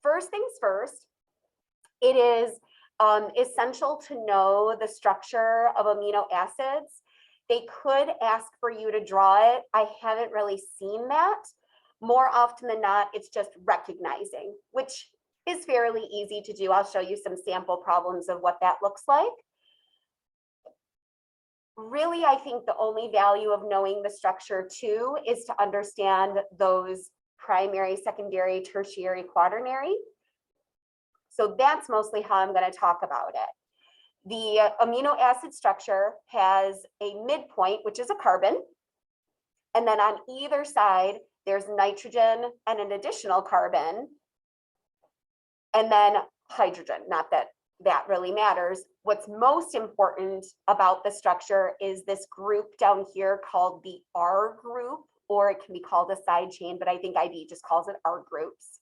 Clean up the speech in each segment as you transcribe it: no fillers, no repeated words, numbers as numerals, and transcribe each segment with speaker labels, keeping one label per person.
Speaker 1: first things first, it is essential to know the structure of amino acids. They could ask for you to draw it. I haven't really seen that. More often than not, it's just recognizing, which is fairly easy to do. I'll show you some sample problems of what that looks like. Really, I think the only value of knowing the structure too is to understand those primary, secondary, tertiary, quaternary. So that's mostly how I'm going to talk about it. The amino acid structure has a midpoint, which is a carbon. And then on either side, there's nitrogen and an additional carbon. And then hydrogen, not that that really matters. What's most important about the structure is this group down here called the R group, or it can be called a side chain, but I think IB just calls it R groups.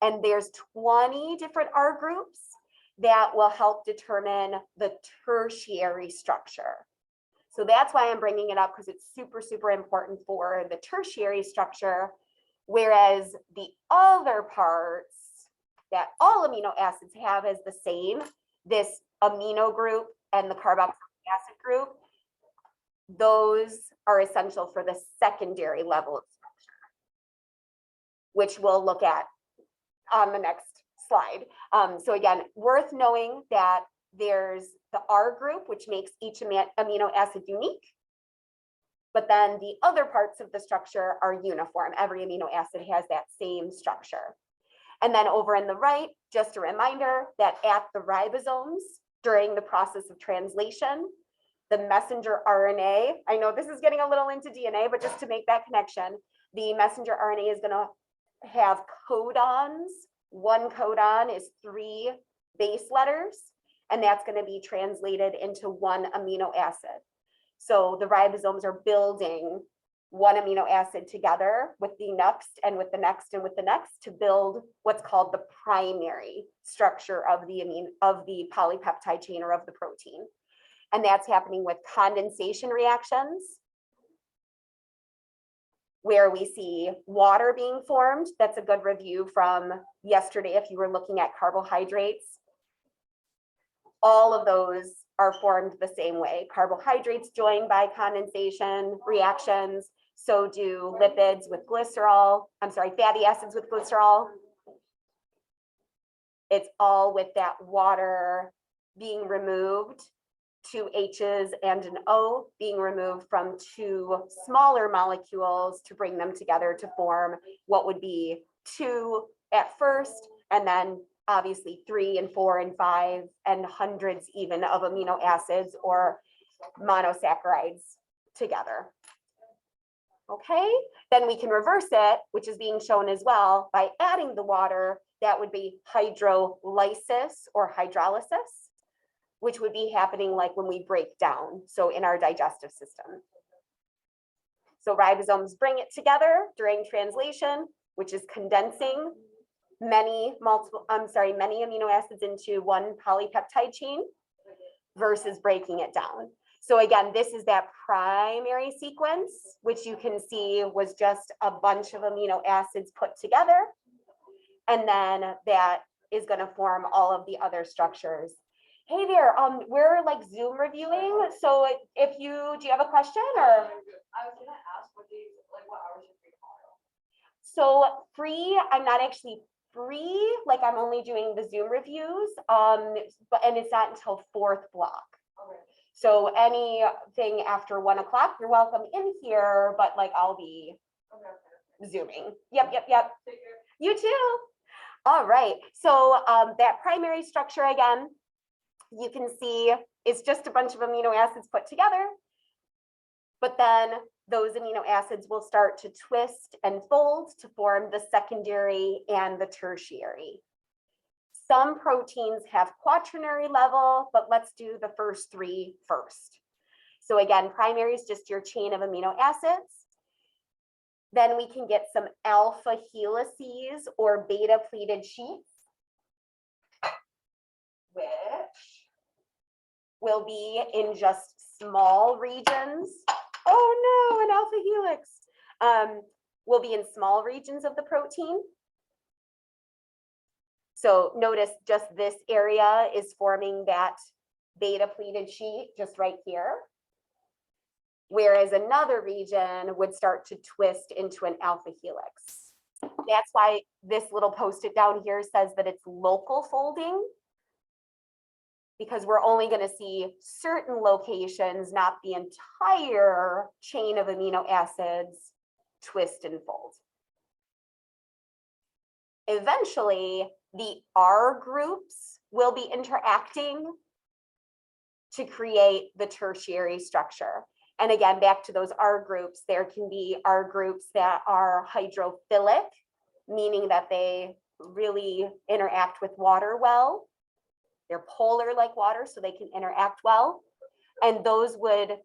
Speaker 1: And there's 20 different R groups that will help determine the tertiary structure. So that's why I'm bringing it up, because it's super, super important for the tertiary structure, whereas the other parts that all amino acids have is the same, this amino group and the carboxylic acid group, those are essential for the secondary level of structure, which we'll look at on the next slide. So again, worth knowing that there's the R group, which makes each amino acid unique, but then the other parts of the structure are uniform. Every amino acid has that same structure. And then over in the right, just a reminder that at the ribosomes, during the process of translation, the messenger RNA, I know this is getting a little into DNA, but just to make that connection, the messenger RNA is going to have codons. One codon is 3 base letters, and that's going to be translated into one amino acid. So the ribosomes are building one amino acid together with the next and with the next and with the next to build what's called the primary structure of the polypeptide chain or of the protein. And that's happening with condensation reactions, where we see water being formed. That's a good review from yesterday if you were looking at carbohydrates. All of those are formed the same way. Carbohydrates join by condensation reactions. So do lipids with glycerol. I'm sorry, fatty acids with glycerol. It's all with that water being removed, 2 H's and an O being removed from 2 smaller molecules to bring them together to form what would be 2 at first, and then obviously 3 and 4 and 5 and hundreds even of amino acids or monosaccharides together. Okay, then we can reverse it, which is being shown as well by adding the water. That would be hydrolysis or hydrolysis, which would be happening like when we break down, so in our digestive system. So ribosomes bring it together during translation, which is condensing many amino acids into one polypeptide chain versus breaking it down. So again, this is that primary sequence, which you can see was just a bunch of amino acids put together. And then that is going to form all of the other structures. Hey there, we're like Zoom reviewing. So do you have a question or?
Speaker 2: I was gonna ask what hours are free tomorrow?
Speaker 1: So free, I'm not actually free, like I'm only doing the Zoom reviews, and it's not until 4th block.
Speaker 2: Okay.
Speaker 1: So anything after 1 o'clock, you're welcome in here, but like I'll be Zooming. Yep.
Speaker 2: Take care.
Speaker 1: You too. All right. So that primary structure again, you can see it's just a bunch of amino acids put together, but then those amino acids will start to twist and fold to form the secondary and the tertiary. Some proteins have quaternary level, but let's do the first 3 first. So again, primary is just your chain of amino acids. Then we can get some alpha helices or beta pleated sheets, which will be in just small regions. Oh no, an alpha helix will be in small regions of the protein. So notice just this area is forming that beta pleated sheet just right here. Whereas another region would start to twist into an alpha helix. That's why this little post-it down here says that it's local folding, because we're only going to see certain locations, not the entire chain of amino acids twist and fold. Eventually, the R groups will be interacting to create the tertiary structure. And again, back to those R groups, there can be R groups that are hydrophilic, meaning that they really interact with water well. They're polar like water, so they can interact well. And those would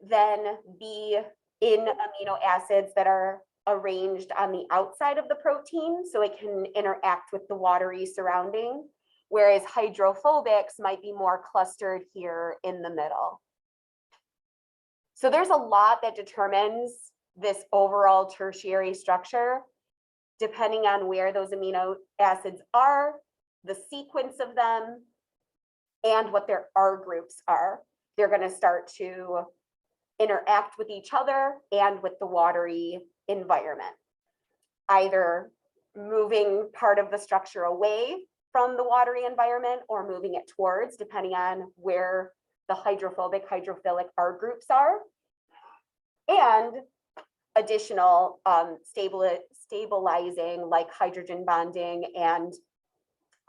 Speaker 1: then be in amino acids that are arranged on the outside of the protein, so it can interact with the watery surrounding, whereas hydrophobics might be more clustered here in the middle. So there's a lot that determines this overall tertiary structure, depending on where those amino acids are, the sequence of them, and what their R groups are. They're going to start to interact with each other and with the watery environment, either moving part of the structure away from the watery environment or moving it towards, depending on where the hydrophobic, hydrophilic R groups are, and additional stabilizing like hydrogen bonding and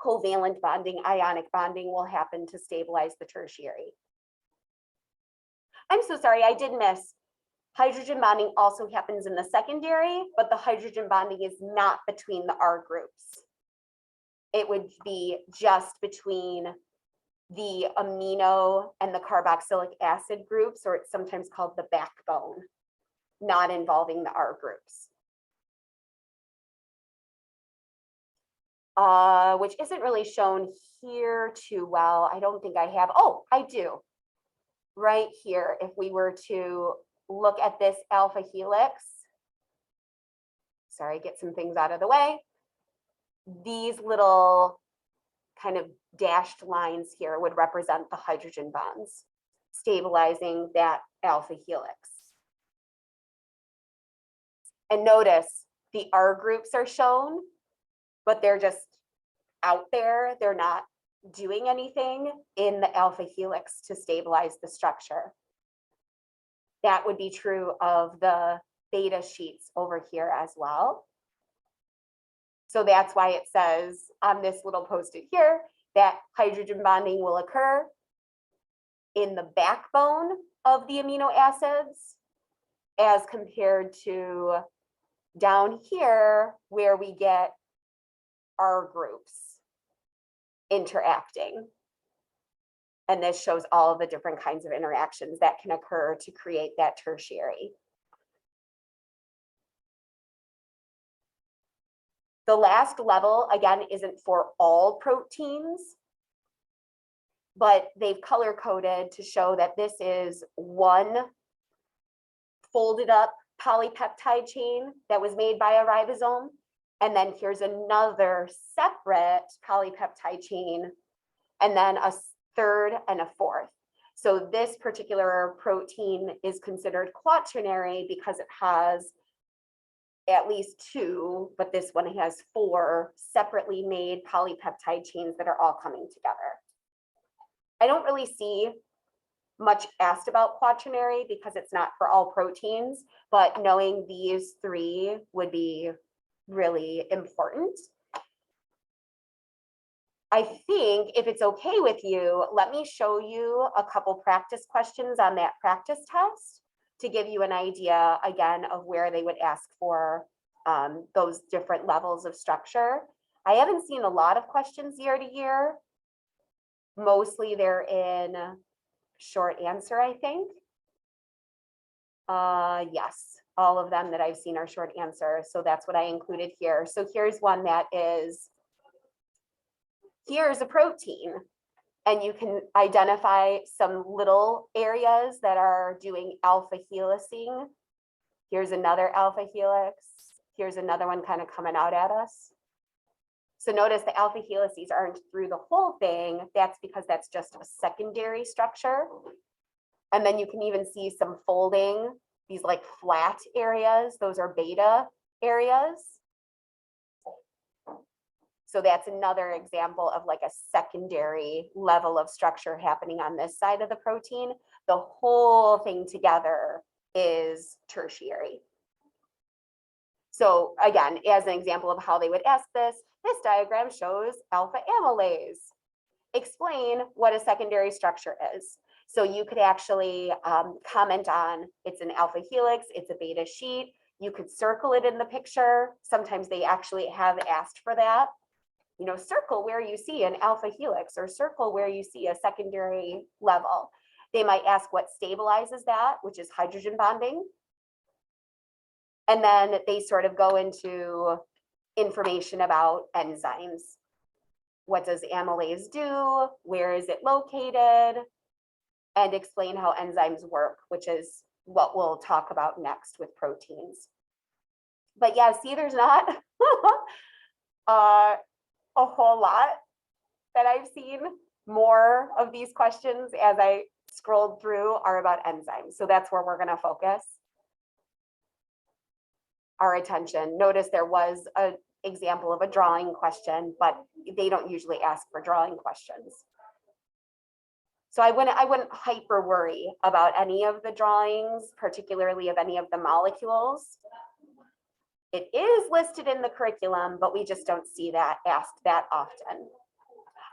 Speaker 1: covalent bonding, ionic bonding will happen to stabilize the tertiary. I'm so sorry, I did miss. Hydrogen bonding also happens in the secondary, but the hydrogen bonding is not between the R groups. It would be just between the amino and the carboxylic acid groups, or it's sometimes called the backbone, not involving the R groups. Which isn't really shown here too well. I don't think I have. Oh, I do. Right here, if we were to look at this alpha helix, sorry, get some things out of the way. These little kind of dashed lines here would represent the hydrogen bonds, stabilizing that alpha helix. And notice the R groups are shown, but they're just out there. They're not doing anything in the alpha helix to stabilize the structure. That would be true of the beta sheets over here as well. So that's why it says on this little post-it here that hydrogen bonding will occur in the backbone of the amino acids as compared to down here where we get R groups interacting. And this shows all of the different kinds of interactions that can occur to create that tertiary. The last level, again, isn't for all proteins, but they've color coded to show that this is one folded up polypeptide chain that was made by a ribosome. And then here's another separate polypeptide chain, and then a third and a fourth. So this particular protein is considered quaternary because it has at least two, but this one has four separately made polypeptide chains that are all coming together. I don't really see much asked about quaternary because it's not for all proteins, but knowing these three would be really important. I think if it's okay with you, let me show you a couple practice questions on that practice test to give you an idea again of where they would ask for those different levels of structure. I haven't seen a lot of questions year to year. Mostly they're in short answer, I think. Yes, all of them that I've seen are short answer. So that's what I included here. So here's one that is, here's a protein. And you can identify some little areas that are doing alpha helicing. Here's another alpha helix. Here's another one kind of coming out at us. So notice the alpha helices aren't through the whole thing. That's because that's just a secondary structure. And then you can even see some folding, these like flat areas, those are beta areas. So that's another example of like a secondary level of structure happening on this side of the protein. The whole thing together is tertiary. So again, as an example of how they would ask this diagram shows alpha amylase. Explain what a secondary structure is. So you could actually comment on it's an alpha helix, it's a beta sheet. You could circle it in the picture. Sometimes they actually have asked for that. You know, circle where you see an alpha helix or circle where you see a secondary level. They might ask what stabilizes that, which is hydrogen bonding. And then they sort of go into information about enzymes. What does amylase do? Where is it located? And explain how enzymes work, which is what we'll talk about next with proteins. But yeah, see, there's not a whole lot that I've seen. More of these questions as I scrolled through are about enzymes. So that's where we're going to focus our attention. Notice there was an example of a drawing question, but they don't usually ask for drawing questions. So I wouldn't hyper worry about any of the drawings, particularly of any of the molecules. It is listed in the curriculum, but we just don't see that asked that often.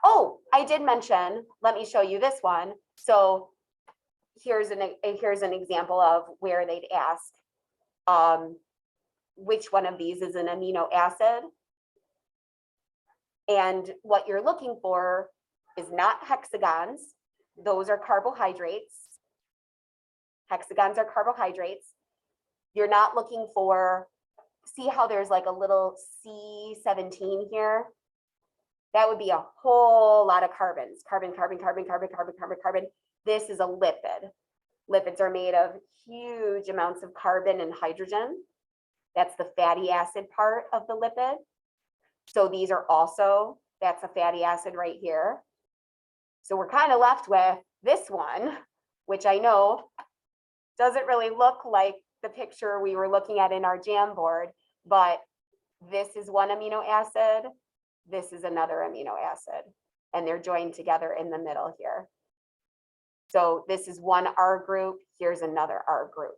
Speaker 1: Oh, I did mention, let me show you this one. So here's an example of where they'd ask which one of these is an amino acid. And what you're looking for is not hexagons. Those are carbohydrates. Hexagons are carbohydrates. You're not looking for, see how there's like a little C17 here? That would be a whole lot of carbons. Carbon, carbon, carbon, carbon, carbon, carbon, carbon. This is a lipid. Lipids are made of huge amounts of carbon and hydrogen. That's the fatty acid part of the lipid. So these are also, that's a fatty acid right here. So we're kind of left with this one, which I know doesn't really look like the picture we were looking at in our Jamboard, but this is one amino acid. This is another amino acid, and they're joined together in the middle here. So this is one R group. Here's another R group.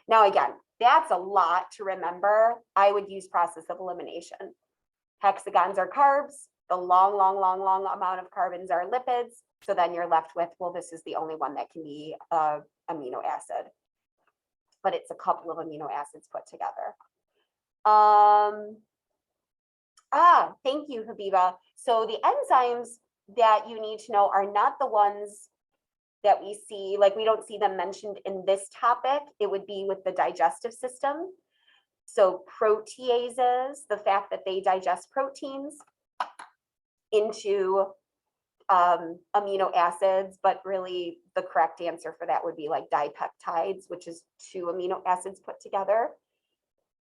Speaker 1: Now, again, that's a lot to remember. I would use process of elimination. Hexagons are carbs. The long, long, long, long amount of carbons are lipids. So then you're left with, well, this is the only one that can be an amino acid. But it's a couple of amino acids put together. Thank you, Habiba. So the enzymes that you need to know are not the ones that we see, like we don't see them mentioned in this topic. It would be with the digestive system. So proteases, the fact that they digest proteins into amino acids, but really the correct answer for that would be like dipeptides, which is 2 amino acids put together.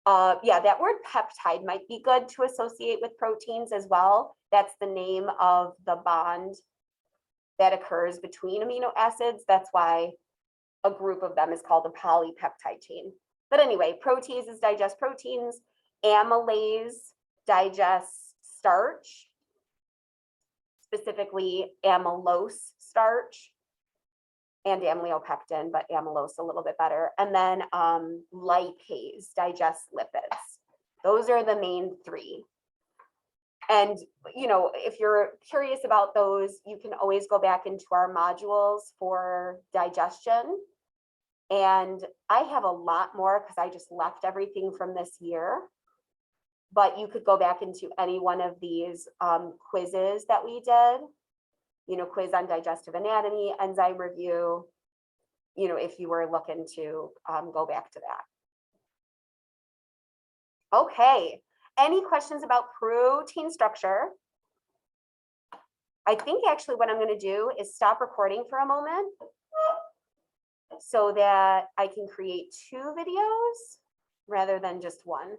Speaker 1: Yeah, that word peptide might be good to associate with proteins as well. That's the name of the bond that occurs between amino acids. That's why a group of them is called a polypeptide chain. But anyway, proteases digest proteins. Amylase digests starch, specifically amylose starch and amyloipectin, but amylose a little bit better. And then lipase digests lipids. Those are the main 3. And, you know, if you're curious about those, you can always go back into our modules for digestion. And I have a lot more because I just left everything from this year. But you could go back into any one of these quizzes that we did, you know, quiz on digestive anatomy, enzyme review, you know, if you were looking to go back to that. Okay, any questions about protein structure? I think actually what I'm going to do is stop recording for a moment so that I can create 2 videos rather than just one.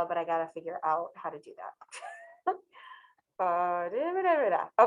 Speaker 1: But I gotta figure out how to do that. Okay.